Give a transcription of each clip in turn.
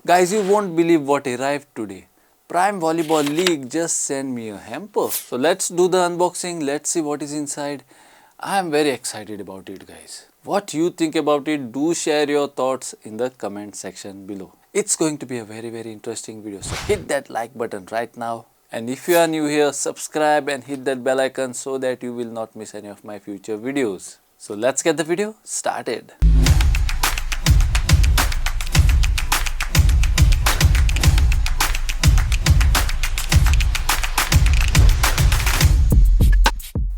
Guys, you won't believe what arrived today. Prime Volleyball League just sent me a hamper. So let's do the unboxing. Let's see what is inside. I am very excited about it, guys. What you think about it, do share your thoughts in the comment section below. It's going to be a very interesting video. So hit that like button right now. And if you are new here, subscribe and hit that bell icon so that you will not miss any of my future videos. So let's get the video started.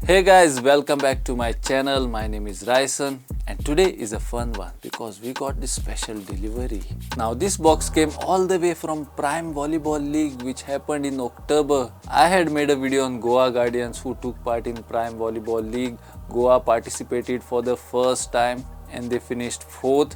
Hey guys, welcome back to my channel. My name is Ryson and today is a fun one because we got this special delivery. Now this box came all the way from Prime Volleyball League which happened in October. I had made a video on Goa Guardians who took part in Prime Volleyball League. Goa participated for the first time and they finished 4th,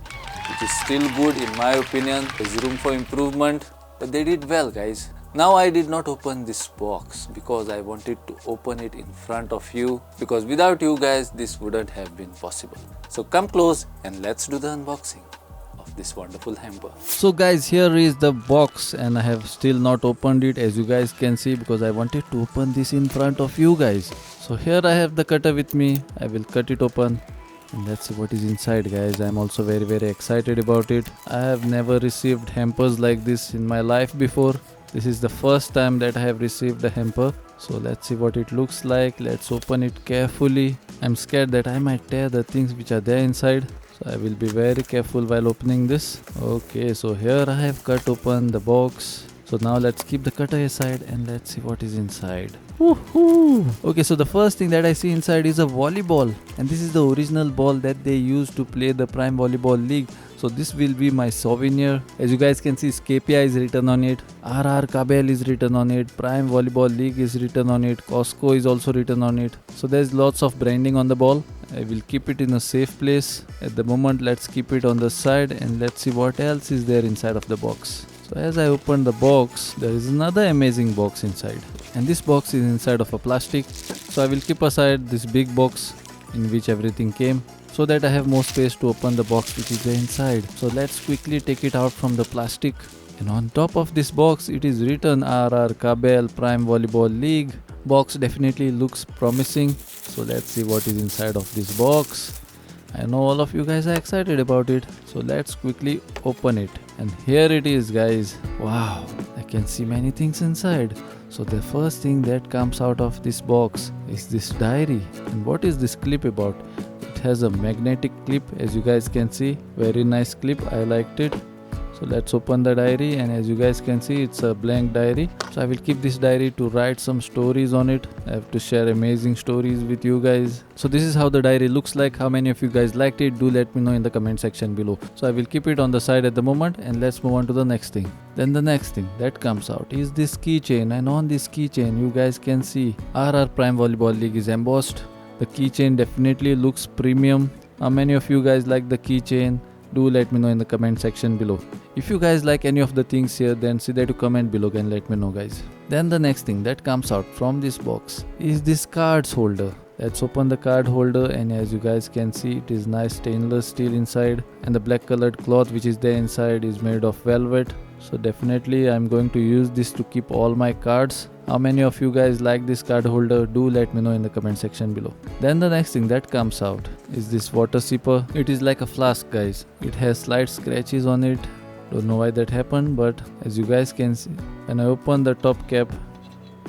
which is still good in my opinion. There's room for improvement, but they did well, guys. Now I did not open this box because I wanted to open it in front of you, because without you guys this wouldn't have been possible. So come close and let's do the unboxing of this wonderful hamper. So guys, here is the box and I have still not opened it, as you guys can see, because I wanted to open this in front of you guys. So here I have the cutter with me. I will cut it open and let's see what is inside, guys. I'm also very excited about it. I have never received hampers like this in my life before. This is the first time that I have received a hamper. So let's see what it looks like. Let's open it carefully. I'm scared that I might tear the things which are there inside. So I will be very careful while opening this. Okay, so here I have cut open the box. So now let's keep the cutter aside and let's see what is inside. Woohoo! Okay, so the first thing that I see inside is a volleyball. And this is the original ball that they used to play the Prime Volleyball League. So this will be my souvenir. As you guys can see, Skapia is written on it, Kabel is written on it, Prime Volleyball League is written on it, Costco is also written on it. So there's lots of branding on the ball. I will keep it in a safe place. At the moment, let's keep it on the side and let's see what else is there inside of the box. So as I open the box, there is another amazing box inside. And this box is inside of a plastic. So I will keep aside this big box in which everything came, so that I have more space to open the box which is there inside. So let's quickly take it out from the plastic. And on top of this box it is written Kabel Prime Volleyball League. Box definitely looks promising. So let's see what is inside of this box. I know all of you guys are excited about it. So let's quickly open it. And here it is, guys. Wow, I can see many things inside. So the first thing that comes out of this box is this diary. And what is this clip about? It has a magnetic clip, as you guys can see. Very nice clip, I liked it. So let's open the diary, and as you guys can see, it's a blank diary. So I will keep this diary to write some stories on it. I have to share amazing stories with you guys. So this is how the diary looks like. How many of you guys liked it? Do let me know in the comment section below. So I will keep it on the side at the moment, and let's move on to the next thing. Then the next thing that comes out is this keychain, and on this keychain you guys can see Prime Volleyball League is embossed. The keychain definitely looks premium. How many of you guys like the keychain? Do let me know in the comment section below. If you guys like any of the things here, then see that to comment below and let me know, guys. Then the next thing that comes out from this box is this cards holder. Let's open the card holder, and as you guys can see, it is nice stainless steel inside, and the black colored cloth which is there inside is made of velvet. So definitely I'm going to use this to keep all my cards. How many of you guys like this card holder? Do let me know in the comment section below. Then the next thing that comes out is this water sipper. It is like a flask, guys. It has slight scratches on it. Don't know why that happened, but as you guys can see, when I open the top cap,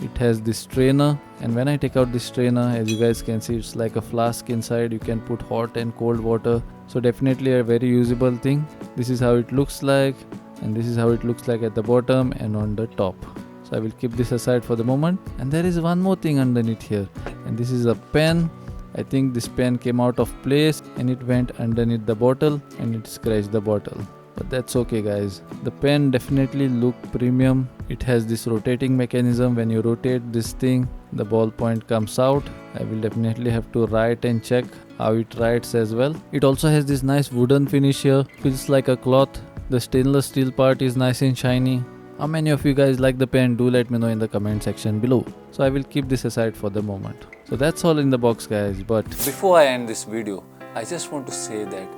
it has this strainer, and when I take out this strainer, as you guys can see, it's like a flask inside. You can put hot and cold water. So definitely a very usable thing. This is how it looks like, and this is how it looks like at the bottom and on the top. So I will keep this aside for the moment. And there is one more thing underneath here, and this is a pen. I think this pen came out of place and it went underneath the bottle and it scratched the bottle. But that's okay, guys. The pen definitely looked premium. It has this rotating mechanism. When you rotate this thing, the ballpoint comes out. I will definitely have to write and check how it writes as well. It also has this nice wooden finish here. Feels like a cloth. The stainless steel part is nice and shiny. How many of you guys like the pen? Do let me know in the comment section below. So I will keep this aside for the moment. So that's all in the box, guys. But before I end this video, I just want to say that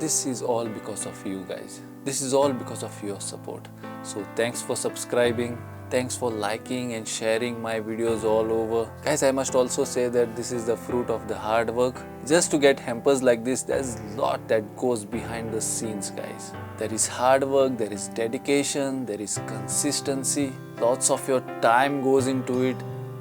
this is all because of you guys. This is all because of your support. So thanks for subscribing. Thanks for liking and sharing my videos all over. Guys, I must also say that this is the fruit of the hard work. Just to get hampers like this, there's a lot that goes behind the scenes, guys. There is hard work, there is dedication, there is consistency. Lots of your time goes into it,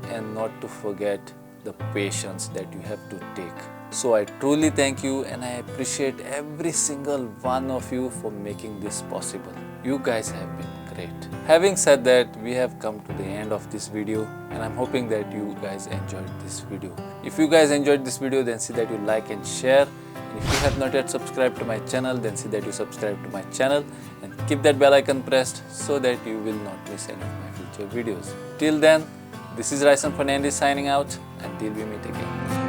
and not to forget the patience that you have to take. So I truly thank you and I appreciate every single one of you for making this possible. You guys have been great. Having said that, we have come to the end of this video and I'm hoping that you guys enjoyed this video. If you guys enjoyed this video, then see that you like and share. And if you have not yet subscribed to my channel, then see that you subscribe to my channel and keep that bell icon pressed so that you will not miss any of my future videos. Till then, this is Ryson Fernandes signing out. Until we meet again.